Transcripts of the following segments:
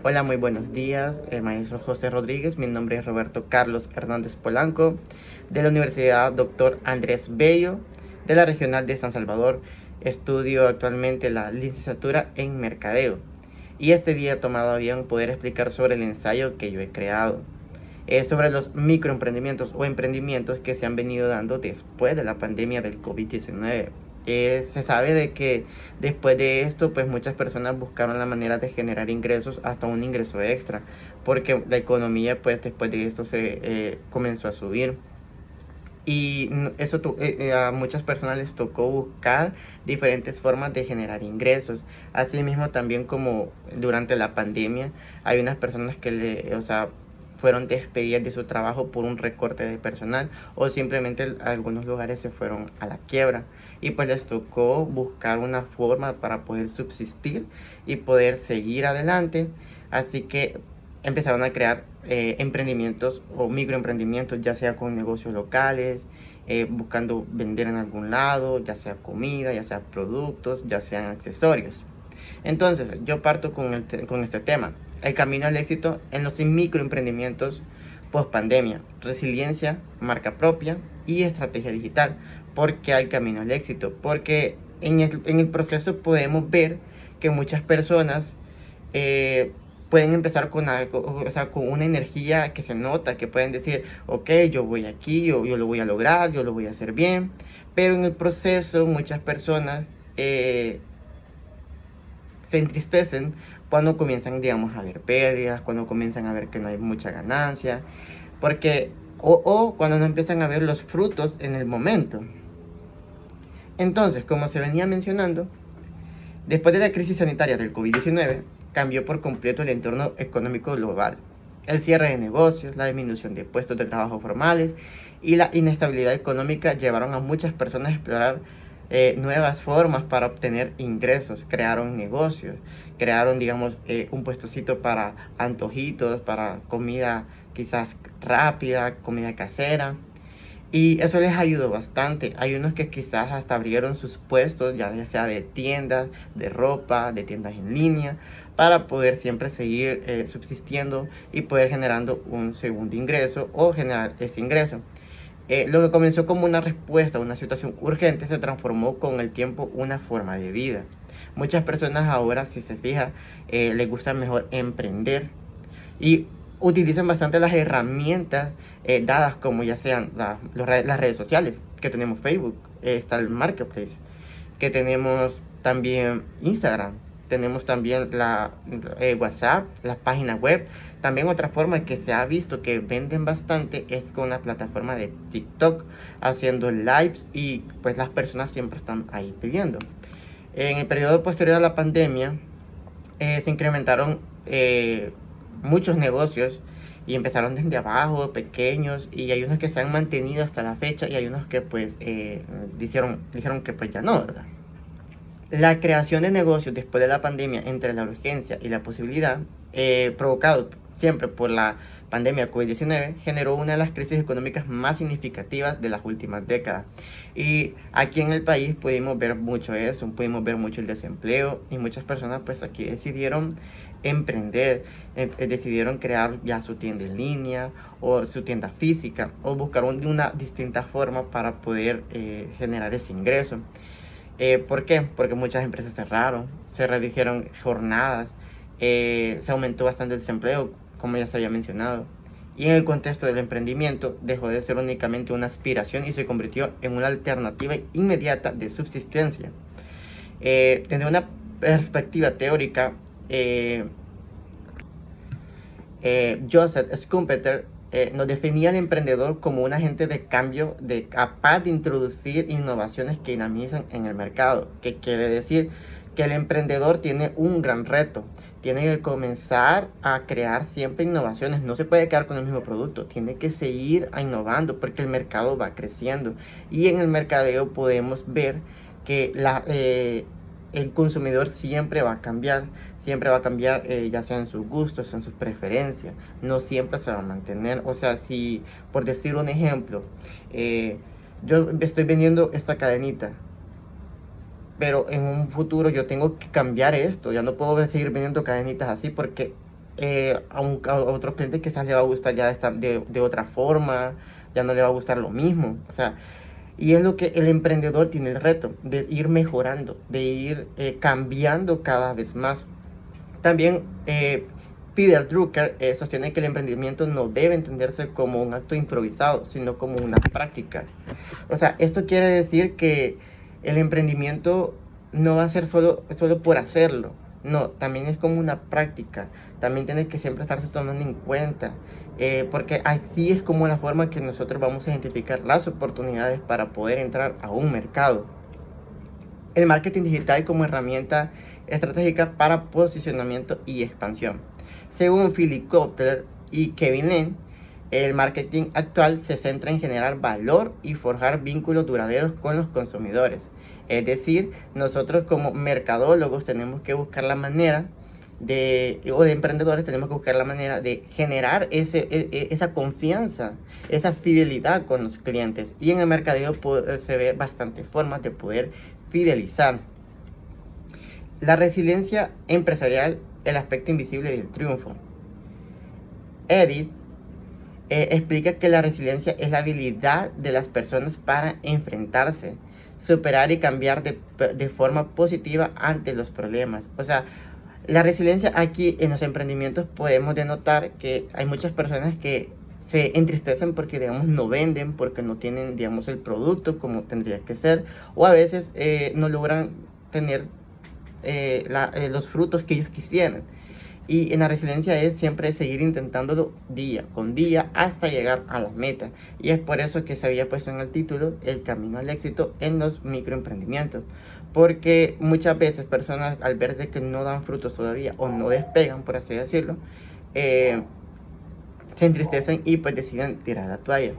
Hola, muy buenos días, maestro José Rodríguez. Mi nombre es Roberto Carlos Hernández Polanco, de la Universidad Dr. Andrés Bello, de la Regional de San Salvador. Estudio actualmente la licenciatura en Mercadeo y este día he tomado a bien poder explicar sobre el ensayo que yo he creado. Sobre los microemprendimientos o emprendimientos que se han venido dando después de la pandemia del COVID-19. Se sabe de que después de esto, pues muchas personas buscaron la manera de generar ingresos, hasta un ingreso extra, porque la economía, pues después de esto se comenzó a subir. Y eso a muchas personas les tocó buscar diferentes formas de generar ingresos. Asimismo, también como durante la pandemia, hay unas personas que o sea, fueron despedidas de su trabajo por un recorte de personal o simplemente algunos lugares se fueron a la quiebra y pues les tocó buscar una forma para poder subsistir y poder seguir adelante. Así que empezaron a crear emprendimientos o microemprendimientos, ya sea con negocios locales, buscando vender en algún lado, ya sea comida, ya sea productos, ya sean accesorios. Entonces, yo parto con este tema, el camino al éxito en los microemprendimientos post pandemia, resiliencia, marca propia y estrategia digital. ¿Por qué hay camino al éxito? Porque en el proceso podemos ver que muchas personas eh, pueden empezar con algo, o sea, con una energía que se nota, que pueden decir, ok, yo voy aquí, yo lo voy a lograr, yo lo voy a hacer bien, pero en el proceso muchas personas se entristecen cuando comienzan, digamos, a ver pérdidas, cuando comienzan a ver que no hay mucha ganancia, porque, o cuando no empiezan a ver los frutos en el momento. Entonces, como se venía mencionando, después de la crisis sanitaria del COVID-19, cambió por completo el entorno económico global. El cierre de negocios, la disminución de puestos de trabajo formales y la inestabilidad económica llevaron a muchas personas a explorar nuevas formas para obtener ingresos. Crearon negocios, crearon, digamos, un puestocito para antojitos, para comida quizás rápida, comida casera. Y eso les ayudó bastante. Hay unos que quizás hasta abrieron sus puestos, ya sea de tiendas, de ropa, de tiendas en línea, para poder siempre seguir subsistiendo y poder generando un segundo ingreso o generar ese ingreso. Lo que comenzó como una respuesta a una situación urgente se transformó con el tiempo una forma de vida. Muchas personas ahora, si se fija, les gusta mejor emprender y utilizan bastante las herramientas dadas como ya sean las redes sociales, que tenemos Facebook, está el Marketplace, que tenemos también Instagram, tenemos también WhatsApp, las páginas web. También otra forma que se ha visto que venden bastante es con la plataforma de TikTok, haciendo lives y pues las personas siempre están ahí pidiendo. En el periodo posterior a la pandemia se incrementaron muchos negocios y empezaron desde abajo, pequeños, y hay unos que se han mantenido hasta la fecha y hay unos que pues dijeron que pues ya no, ¿verdad? La creación de negocios después de la pandemia, entre la urgencia y la posibilidad, provocado siempre por la pandemia COVID-19, generó una de las crisis económicas más significativas de las últimas décadas. Y aquí en el país pudimos ver mucho eso, pudimos ver mucho el desempleo y muchas personas pues aquí decidieron emprender, decidieron crear ya su tienda en línea o su tienda física o buscar una distinta forma para poder generar ese ingreso. ¿Por qué? Porque muchas empresas cerraron, se redujeron jornadas, se aumentó bastante el desempleo, como ya se había mencionado. Y en el contexto del emprendimiento dejó de ser únicamente una aspiración y se convirtió en una alternativa inmediata de subsistencia. Desde una perspectiva teórica, eh, Joseph Schumpeter nos definía al emprendedor como un agente de cambio capaz de introducir innovaciones que dinamizan en el mercado. ¿Qué quiere decir? Que el emprendedor tiene un gran reto. Tiene que comenzar a crear siempre innovaciones. No se puede quedar con el mismo producto. Tiene que seguir innovando porque el mercado va creciendo. Y en el mercadeo podemos ver que el consumidor siempre va a cambiar, ya sea en sus gustos, en sus preferencias, no siempre se va a mantener. O sea, si, por decir un ejemplo, yo estoy vendiendo esta cadenita, pero en un futuro yo tengo que cambiar esto, ya no puedo seguir vendiendo cadenitas así porque a otro cliente quizás le va a gustar ya de otra forma, ya no le va a gustar lo mismo. O sea, y es lo que el emprendedor tiene el reto, de ir mejorando, de ir cambiando cada vez más. También Peter Drucker sostiene que el emprendimiento no debe entenderse como un acto improvisado, sino como una práctica. O sea, esto quiere decir que el emprendimiento no va a ser solo por hacerlo. No, también es como una práctica. También tiene que siempre estarse tomando en cuenta. Porque así es como la forma que nosotros vamos a identificar las oportunidades para poder entrar a un mercado. El marketing digital como herramienta estratégica para posicionamiento y expansión. Según Philip Kotler y Kevin Lane, el marketing actual se centra en generar valor y forjar vínculos duraderos con los consumidores. Es decir, nosotros como mercadólogos tenemos que buscar la manera o de emprendedores tenemos que buscar la manera de generar esa confianza, esa fidelidad con los clientes. Y en el mercadeo se ve bastantes formas de poder fidelizar. La resiliencia empresarial, el aspecto invisible del triunfo. Edith explica que la resiliencia es la habilidad de las personas para enfrentarse, superar y cambiar de forma positiva ante los problemas. O sea, la resiliencia aquí en los emprendimientos podemos denotar que hay muchas personas que se entristecen porque, digamos, no venden, porque no tienen, digamos, el producto como tendría que ser, o a veces no logran tener los frutos que ellos quisieran. Y en la resiliencia es siempre seguir intentándolo día con día hasta llegar a la meta. Y es por eso que se había puesto en el título el camino al éxito en los microemprendimientos. Porque muchas veces personas al ver de que no dan frutos todavía o no despegan, por así decirlo, se entristecen y pues deciden tirar la toalla.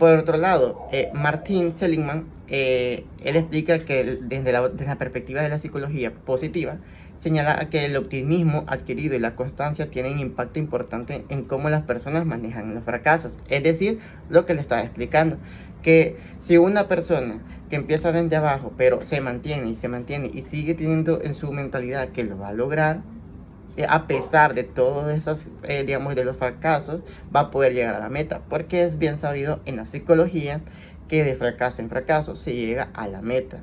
Por otro lado, Martin Seligman, él explica que desde la perspectiva de la psicología positiva, señala que el optimismo adquirido y la constancia tienen impacto importante en cómo las personas manejan los fracasos. Es decir, lo que le estaba explicando, que si una persona que empieza desde abajo, pero se mantiene y sigue teniendo en su mentalidad que lo va a lograr, a pesar de todos esos, digamos, de los fracasos, va a poder llegar a la meta, porque es bien sabido en la psicología que de fracaso en fracaso se llega a la meta,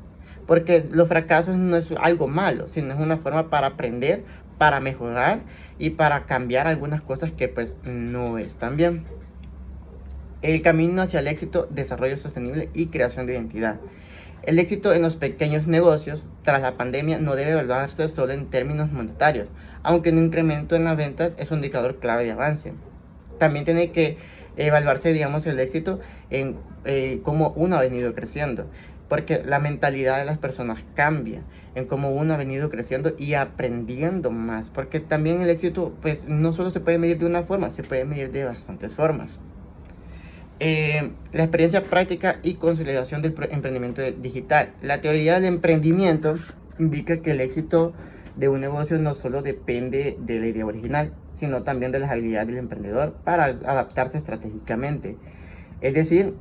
porque los fracasos no es algo malo, sino es una forma para aprender, para mejorar y para cambiar algunas cosas que pues no están bien. El camino hacia el éxito, desarrollo sostenible y creación de identidad. El éxito en los pequeños negocios tras la pandemia no debe evaluarse solo en términos monetarios, aunque un incremento en las ventas es un indicador clave de avance. También tiene que evaluarse, digamos, el éxito en cómo uno ha venido creciendo, porque la mentalidad de las personas cambia en cómo uno ha venido creciendo y aprendiendo más, porque también el éxito pues no solo se puede medir de una forma, se puede medir de bastantes formas. La experiencia práctica y consolidación del emprendimiento digital. La teoría del emprendimiento indica que el éxito de un negocio no solo depende de la idea original, sino también de las habilidades del emprendedor para adaptarse estratégicamente. Es decir,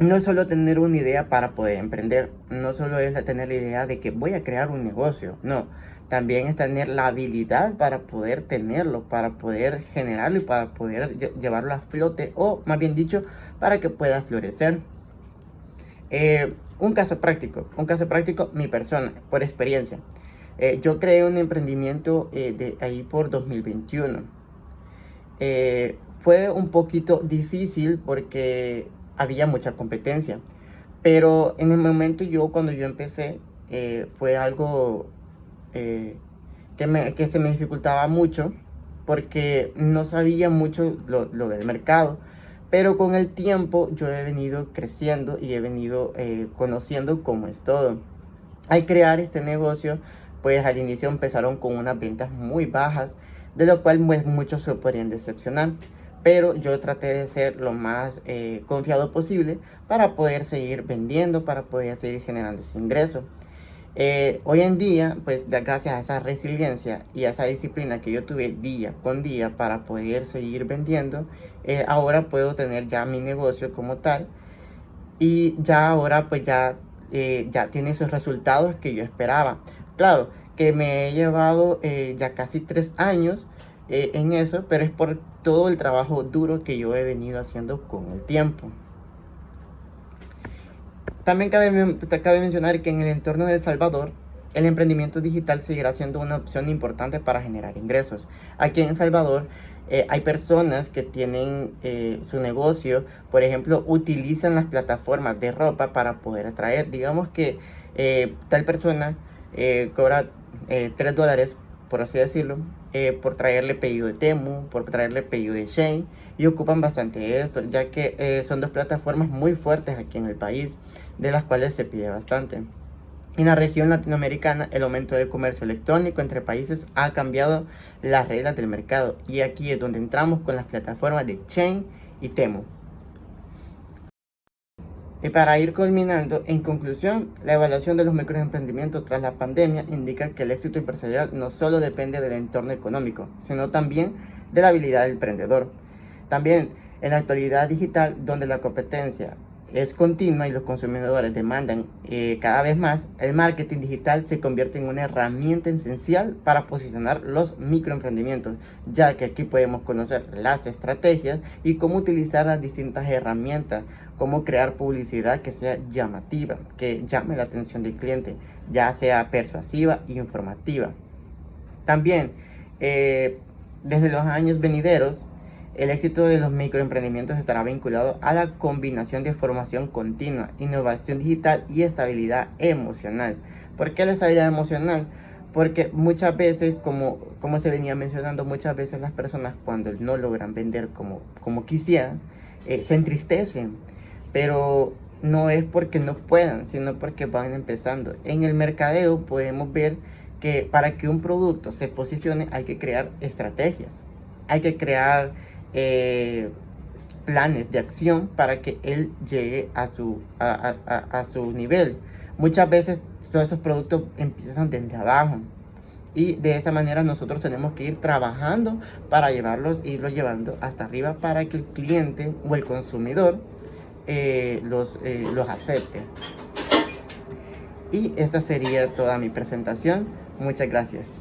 no es solo tener una idea para poder emprender, no solo es tener la idea de que voy a crear un negocio, no, también es tener la habilidad para poder tenerlo, para poder generarlo y para poder llevarlo a flote, o más bien dicho, para que pueda florecer. Un caso práctico, mi persona, por experiencia. Yo creé un emprendimiento de ahí por 2021. Fue un poquito difícil porque había mucha competencia, pero en el momento cuando yo empecé, fue algo que se me dificultaba mucho porque no sabía mucho lo del mercado, pero con el tiempo yo he venido creciendo y he venido conociendo cómo es todo. Al crear este negocio, pues al inicio empezaron con unas ventas muy bajas, de lo cual pues, muchos se podrían decepcionar. Pero yo traté de ser lo más confiado posible para poder seguir vendiendo, para poder seguir generando ese ingreso. Hoy en día, pues gracias a esa resiliencia y a esa disciplina que yo tuve día con día para poder seguir vendiendo, ahora puedo tener ya mi negocio como tal y ya ahora pues ya tiene esos resultados que yo esperaba. Claro que me he llevado ya casi 3 años en eso, pero es por todo el trabajo duro que yo he venido haciendo con el tiempo. También cabe mencionar que en el entorno de El Salvador, el emprendimiento digital seguirá siendo una opción importante para generar ingresos. Aquí en El Salvador hay personas que tienen su negocio, por ejemplo, utilizan las plataformas de ropa para poder atraer. Digamos que tal persona cobra $3, por así decirlo, por traerle pedido de Temu, por traerle pedido de Shein, y ocupan bastante esto, ya que son dos plataformas muy fuertes aquí en el país, de las cuales se pide bastante. En la región latinoamericana, el aumento del comercio electrónico entre países ha cambiado las reglas del mercado, y aquí es donde entramos con las plataformas de Shein y Temu. Y para ir culminando, en conclusión, la evaluación de los microemprendimientos tras la pandemia indica que el éxito empresarial no solo depende del entorno económico, sino también de la habilidad del emprendedor. También en la actualidad digital, donde la competencia es continua y los consumidores demandan cada vez más, el marketing digital se convierte en una herramienta esencial para posicionar los microemprendimientos, ya que aquí podemos conocer las estrategias y cómo utilizar las distintas herramientas, cómo crear publicidad que sea llamativa, que llame la atención del cliente, ya sea persuasiva y informativa. También, desde los años venideros, el éxito de los microemprendimientos estará vinculado a la combinación de formación continua, innovación digital y estabilidad emocional. ¿Por qué la estabilidad emocional? Porque muchas veces, como se venía mencionando, muchas veces las personas cuando no logran vender como quisieran, se entristecen. Pero no es porque no puedan, sino porque van empezando. En el mercadeo podemos ver que para que un producto se posicione hay que crear estrategias, hay que crear planes de acción para que él llegue a su nivel. Muchas veces todos esos productos empiezan desde abajo, y de esa manera nosotros tenemos que ir trabajando para irlos llevando hasta arriba, para que el cliente o el consumidor los acepte. Y esta sería toda mi presentación. Muchas gracias.